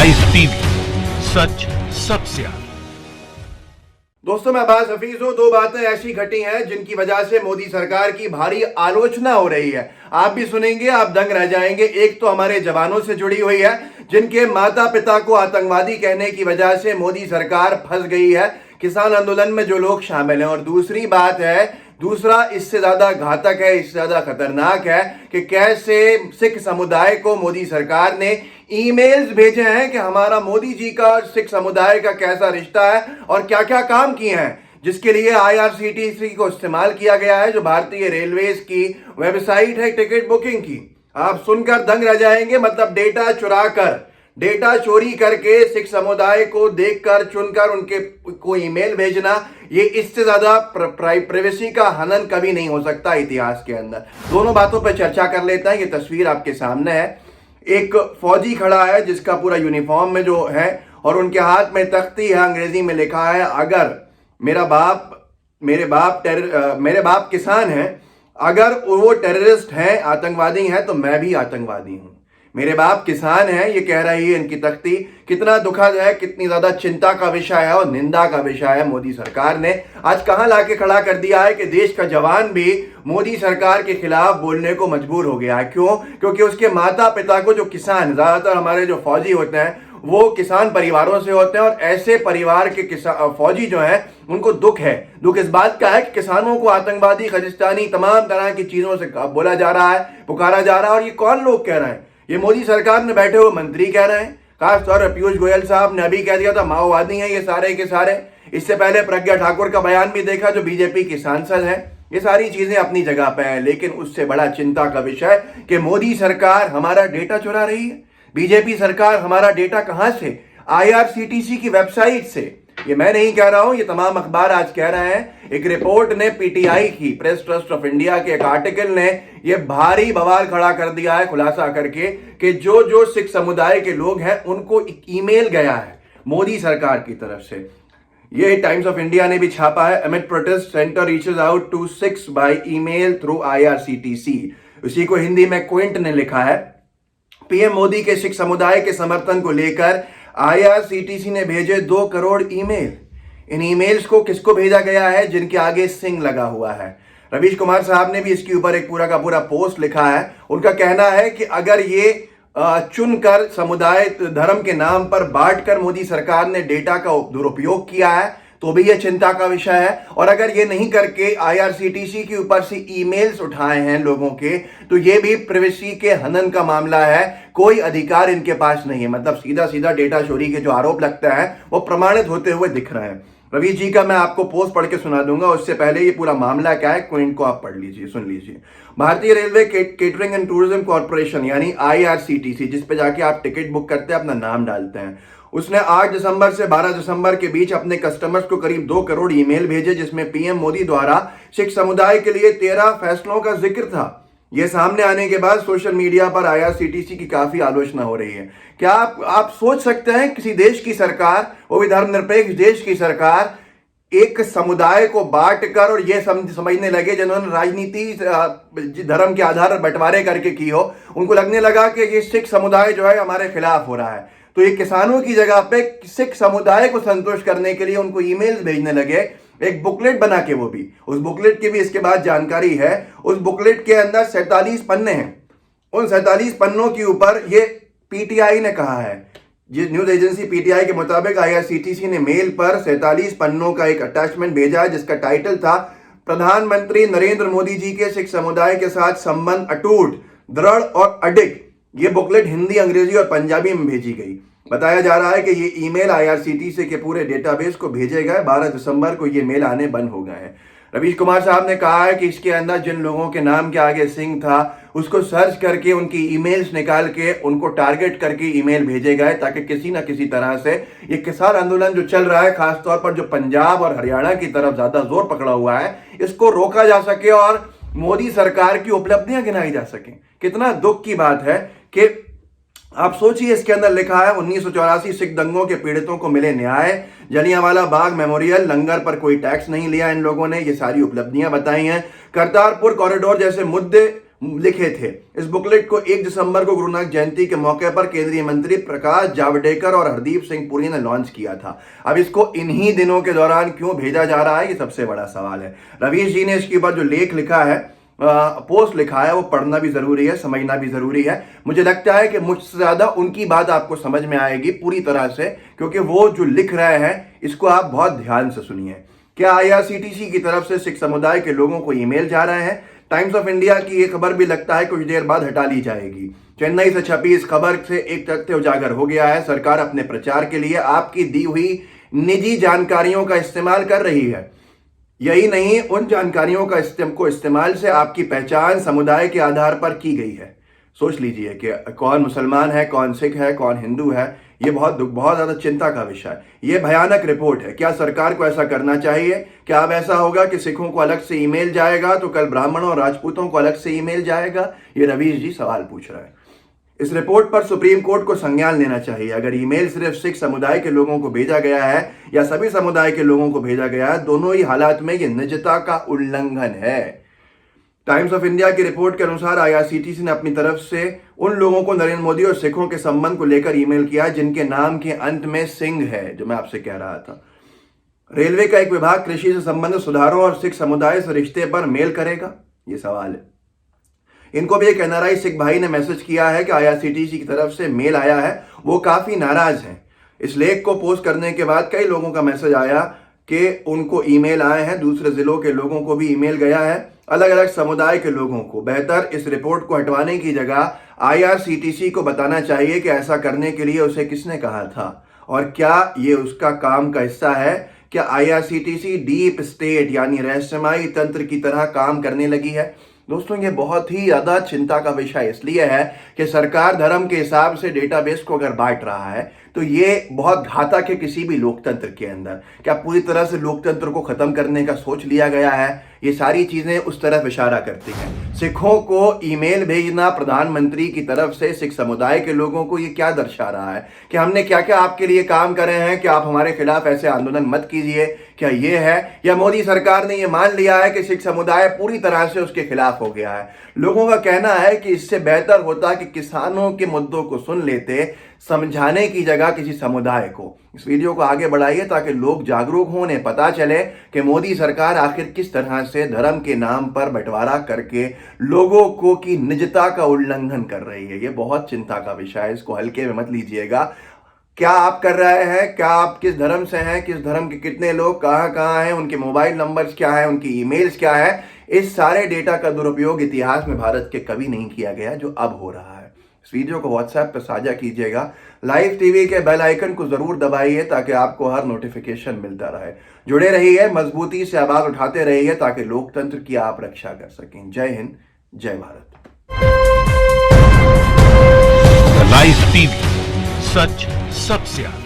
Live TV, सच सबसे आगे। दोस्तों, मैं अब्बास हफीज हूं। दो बातें ऐसी घटी हैं जिनकी वजह से मोदी सरकार की भारी आलोचना हो रही है। आप भी सुनेंगे, आप दंग रह जाएंगे। एक तो हमारे जवानों से जुड़ी हुई है, जिनके माता पिता को आतंकवादी कहने की वजह से मोदी सरकार फंस गई है, किसान आंदोलन में जो लोग शामिल हैं। और दूसरी बात है, दूसरा इससे ज्यादा घातक है, इससे ज्यादा खतरनाक है कि कैसे सिख समुदाय को मोदी सरकार ने ईमेल्स भेजे हैं कि हमारा मोदी जी का और सिख समुदाय का कैसा रिश्ता है और क्या क्या काम किए हैं, जिसके लिए आईआरसीटीसी को इस्तेमाल किया गया है, जो भारतीय रेलवेज की वेबसाइट है टिकट बुकिंग की। आप सुनकर दंग रह जाएंगे। मतलब डेटा चोरी करके सिख समुदाय को देखकर चुनकर उनके को ईमेल भेजना, ये इससे ज्यादा प्राइवेसी का हनन कभी नहीं हो सकता इतिहास के अंदर। दोनों बातों पर चर्चा कर लेते हैं। ये तस्वीर आपके सामने है। एक फौजी खड़ा है जिसका पूरा यूनिफॉर्म में जो है, और उनके हाथ में तख्ती है, अंग्रेजी में लिखा है, अगर मेरे बाप किसान है, अगर वो टेररिस्ट हैं, आतंकवादी हैं, तो मैं भी आतंकवादी हूं। मेरे बाप किसान हैं, ये कह रही है इनकी तख्ती। कितना दुखद है, कितनी ज्यादा चिंता का विषय है और निंदा का विषय है। मोदी सरकार ने आज कहां लाके खड़ा कर दिया है कि देश का जवान भी मोदी सरकार के खिलाफ बोलने को मजबूर हो गया है। क्यों? क्योंकि उसके माता पिता को, जो किसान, ज्यादातर हमारे जो फौजी होते हैं वो किसान परिवारों से होते हैं, और ऐसे परिवार के फौजी जो हैं उनको दुख है। दुख इस बात का है कि किसानों को आतंकवादी, खलिस्तानी, तमाम तरह की चीजों से बोला जा रहा है, पुकारा जा रहा है। और ये कौन लोग कह रहे हैं? ये मोदी सरकार में बैठे हुए मंत्री कह रहे हैं। खासतौर पर पीयूष गोयल साहब ने अभी कह दिया था माओवादी हैं ये सारे के सारे। इससे पहले प्रज्ञा ठाकुर का बयान भी देखा, जो बीजेपी की सांसद है। ये सारी चीजें अपनी जगह पे हैं, लेकिन उससे बड़ा चिंता का विषय कि मोदी सरकार हमारा डेटा चुरा रही है। बीजेपी सरकार हमारा डेटा कहां से? आईआरसीटीसी की वेबसाइट से। ये मैं नहीं कह रहा हूं, ये तमाम अखबार आज कह रहे हैं। एक रिपोर्ट ने, पीटीआई की, प्रेस ट्रस्ट ऑफ इंडिया के एक आर्टिकल ने ये भारी बवाल खड़ा कर दिया है, खुलासा करके कि जो सिख समुदाय के लोग हैं उनको एक ईमेल गया है मोदी सरकार की तरफ से। ये टाइम्स ऑफ इंडिया ने भी छापा है। Amid protest centre reaches out to Sikhs by email through IRCTC. उसी को हिंदी में क्विंट ने लिखा है। पीएम मोदी के सिख समुदाय के समर्थन को लेकर आईआरसीटीसी ने भेजे 2 करोड़ ईमेल। इन ईमेल्स को किसको भेजा गया है? जिनके आगे सिंह लगा हुआ है। रवीश कुमार साहब ने भी इसके ऊपर एक पूरा का पूरा पोस्ट लिखा है। उनका कहना है कि अगर ये चुनकर समुदाय धर्म के नाम पर बांटकर मोदी सरकार ने डेटा का दुरुपयोग किया है, तो भी यह चिंता का विषय है। और अगर ये नहीं करके आईआरसीटीसी के ऊपर से ईमेल्स उठाए हैं लोगों के, तो ये भी प्राइवेसी के हनन का मामला है। कोई अधिकार इनके पास नहीं है। मतलब सीधा सीधा डेटा चोरी के जो आरोप लगता है वो प्रमाणित होते हुए दिख रहे हैं। रवि जी का मैं आपको पोस्ट पढ़ के सुना दूंगा। उससे पहले ये पूरा मामला क्या है, क्विंट को आप पढ़ लीजिए, सुन लीजिए। भारतीय railway catering and tourism corporation यानी आईआरसीटीसी, जिस पे जाके आप टिकट बुक करते हैं, अपना नाम डालते हैं, उसने 8 दिसंबर से 12 दिसंबर के बीच अपने कस्टमर्स को करीब 2 करोड़ ईमेल भेजे, जिसमें पीएम मोदी द्वारा सिख समुदाय के लिए 13 फैसलों का जिक्र था। यह सामने आने के बाद सोशल मीडिया पर आईआरसीटीसी की काफी आलोचना हो रही है। क्या आप सोच सकते हैं किसी देश की सरकार, वो भी धर्मनिरपेक्ष देश की सरकार, एक समुदाय को बांटकर और यह समझने लगे, जिन्होंने राजनीति धर्म के आधार पर बंटवारे करके की हो, उनको लगने लगा कि ये सिख समुदाय जो है हमारे खिलाफ हो रहा है, तो ये किसानों की जगह पे सिख समुदाय को संतुष्ट करने के लिए उनको ईमेल्स भेजने लगे, एक बुकलेट बना के। वो भी, उस बुकलेट की भी इसके बाद जानकारी है। उस बुकलेट के अंदर 47 पन्ने हैं। उन 47 पन्नों के ऊपर ये पीटीआई ने कहा है, जिस न्यूज एजेंसी पीटीआई के मुताबिक आईआरसीटीसी ने मेल पर 47 पन्नों का एक अटैचमेंट भेजा है, जिसका टाइटल था प्रधानमंत्री नरेंद्र मोदी जी के सिख समुदाय के साथ संबंध अटूट, दृढ़ और अडिग। ये बुकलेट हिंदी, अंग्रेजी और पंजाबी में भेजी गई। बताया जा रहा है कि ये ईमेल आईआरसीटीसी के पूरे डेटाबेस को भेजे गए। 12 दिसंबर को ये मेल आने बंद हो गए हैं। रवीश कुमार साहब ने कहा है कि इसके अंदर जिन लोगों के नाम के आगे सिंह था, उसको सर्च करके उनकी ईमेल्स निकाल के उनको टारगेट करके ईमेल भेजे गए, ताकि किसी ना किसी तरह से ये किसान आंदोलन जो चल रहा है, खासतौर पर जो पंजाब और हरियाणा की तरफ ज्यादा जोर पकड़ा हुआ है, इसको रोका जा सके और मोदी सरकार की उपलब्धियां गिनाई जा सके। कितना दुख की बात है कि आप सोचिए, इसके अंदर लिखा है 1984 सिख दंगों के पीड़ितों को मिले न्याय, जलियांवाला बाग मेमोरियल, लंगर पर कोई टैक्स नहीं लिया इन लोगों ने, ये सारी उपलब्धियां बताई हैं। करतारपुर कॉरिडोर जैसे मुद्दे लिखे थे। इस बुकलेट को 1 दिसंबर को गुरु नानक जयंती के मौके पर केंद्रीय मंत्री प्रकाश जावड़ेकर और हरदीप सिंह पुरी ने लॉन्च किया था। अब इसको इन्हीं दिनों के दौरान क्यों भेजा जा रहा है, ये सबसे बड़ा सवाल है। रवीश जी ने इसके ऊपर जो लेख लिखा है, पोस्ट लिखा है, वो पढ़ना भी जरूरी है, समझना भी जरूरी है। मुझे लगता है कि मुझसे ज्यादा उनकी बात आपको समझ में आएगी पूरी तरह से, क्योंकि वो जो लिख रहे हैं इसको आप बहुत ध्यान से सुनिए। क्या आईआरसीटीसी की तरफ से सिख समुदाय के लोगों को ईमेल जा रहे हैं? टाइम्स ऑफ इंडिया की ये खबर भी लगता है कुछ देर बाद हटा ली जाएगी। चेन्नई से छपी इस खबर से एक तथ्य उजागर हो गया है। सरकार अपने प्रचार के लिए आपकी दी हुई निजी जानकारियों का इस्तेमाल कर रही है। यही नहीं, उन जानकारियों का इस्तेमाल से आपकी पहचान समुदाय के आधार पर की गई है। सोच लीजिए कि कौन मुसलमान है, कौन सिख है, कौन हिंदू है। ये बहुत ज्यादा चिंता का विषय है। ये भयानक रिपोर्ट है। क्या सरकार को ऐसा करना चाहिए? क्या अब ऐसा होगा कि सिखों को अलग से ईमेल जाएगा तो कल ब्राह्मणों और राजपूतों को अलग से ईमेल जाएगा? ये रवीश जी सवाल पूछ रहे हैं। इस रिपोर्ट पर सुप्रीम कोर्ट को संज्ञान लेना चाहिए। अगर ईमेल सिर्फ सिख समुदाय के लोगों को भेजा गया है या सभी समुदाय के लोगों को भेजा गया है, दोनों ही हालात में यह निजता का उल्लंघन है। टाइम्स ऑफ इंडिया की रिपोर्ट के अनुसार आईआरसीटीसी ने अपनी तरफ से उन लोगों को नरेंद्र मोदी और सिखों के संबंध को लेकर ईमेल किया जिनके नाम के अंत में सिंह है, जो मैं आपसे कह रहा था। रेलवे का एक विभाग कृषि से संबंधित सुधारों और सिख समुदाय से रिश्ते पर मेल करेगा? ये सवाल है। इनको भी एक एनआरआई सिख भाई ने मैसेज किया है कि आईआरसीटीसी की तरफ से मेल आया है, वो काफी नाराज हैं। इस लेख को पोस्ट करने के बाद कई लोगों का मैसेज आया कि उनको ईमेल आए हैं, दूसरे जिलों के लोगों को भी ईमेल गया है, अलग अलग समुदाय के लोगों को। बेहतर इस रिपोर्ट को हटवाने की जगह आईआरसीटीसी को बताना चाहिए कि ऐसा करने के लिए उसे किसने कहा था और क्या ये उसका काम का हिस्सा है। क्या आईआरसीटीसी डीप स्टेट यानी रहस्यमयी तंत्र की तरह काम करने लगी है? दोस्तों, ये बहुत ही ज्यादा चिंता का विषय इसलिए है कि सरकार धर्म के हिसाब से डेटाबेस को अगर बांट रहा है तो ये बहुत घातक है किसी भी लोकतंत्र के अंदर। क्या पूरी तरह से लोकतंत्र को खत्म करने का सोच लिया गया है? ये सारी चीजें उस तरफ इशारा करती हैं। सिखों को ईमेल भेजना प्रधानमंत्री की तरफ से सिख समुदाय के लोगों को, ये क्या दर्शा रहा है कि हमने क्या क्या आपके लिए काम करे हैं कि आप हमारे खिलाफ ऐसे आंदोलन मत कीजिए? क्या ये है? या मोदी सरकार ने ये मान लिया है कि सिख समुदाय पूरी तरह से उसके खिलाफ हो गया है? लोगों का कहना है कि इससे बेहतर होता कि किसानों के मुद्दों को सुन लेते, समझाने की जगह किसी समुदाय को। इस वीडियो को आगे बढ़ाइए ताकि लोग जागरूक हों, उन्हें पता चले कि मोदी सरकार आखिर किस तरह से धर्म के नाम पर बंटवारा करके लोगों को की निजता का उल्लंघन कर रही है। ये बहुत चिंता का विषय है, इसको हल्के में मत लीजिएगा। क्या आप कर रहे हैं? क्या आप किस धर्म से हैं? किस धर्म के कितने लोग कहाँ हैं? उनके मोबाइल नंबर्स क्या है? उनकी ईमेल्स क्या है? इस सारे डेटा का दुरुपयोग इतिहास में भारत के कभी नहीं किया गया जो अब हो रहा है। इस वीडियो को व्हाट्सएप पर साझा कीजिएगा। लाइव टीवी के बेल आइकन को जरूर दबाइए ताकि आपको हर नोटिफिकेशन मिलता रहे। जुड़े रहिए, मजबूती से आवाज उठाते रहिए ताकि लोकतंत्र की आप रक्षा कर सकें। जय हिंद, जय भारत। लाइव टीवी, सच सबसे आगे।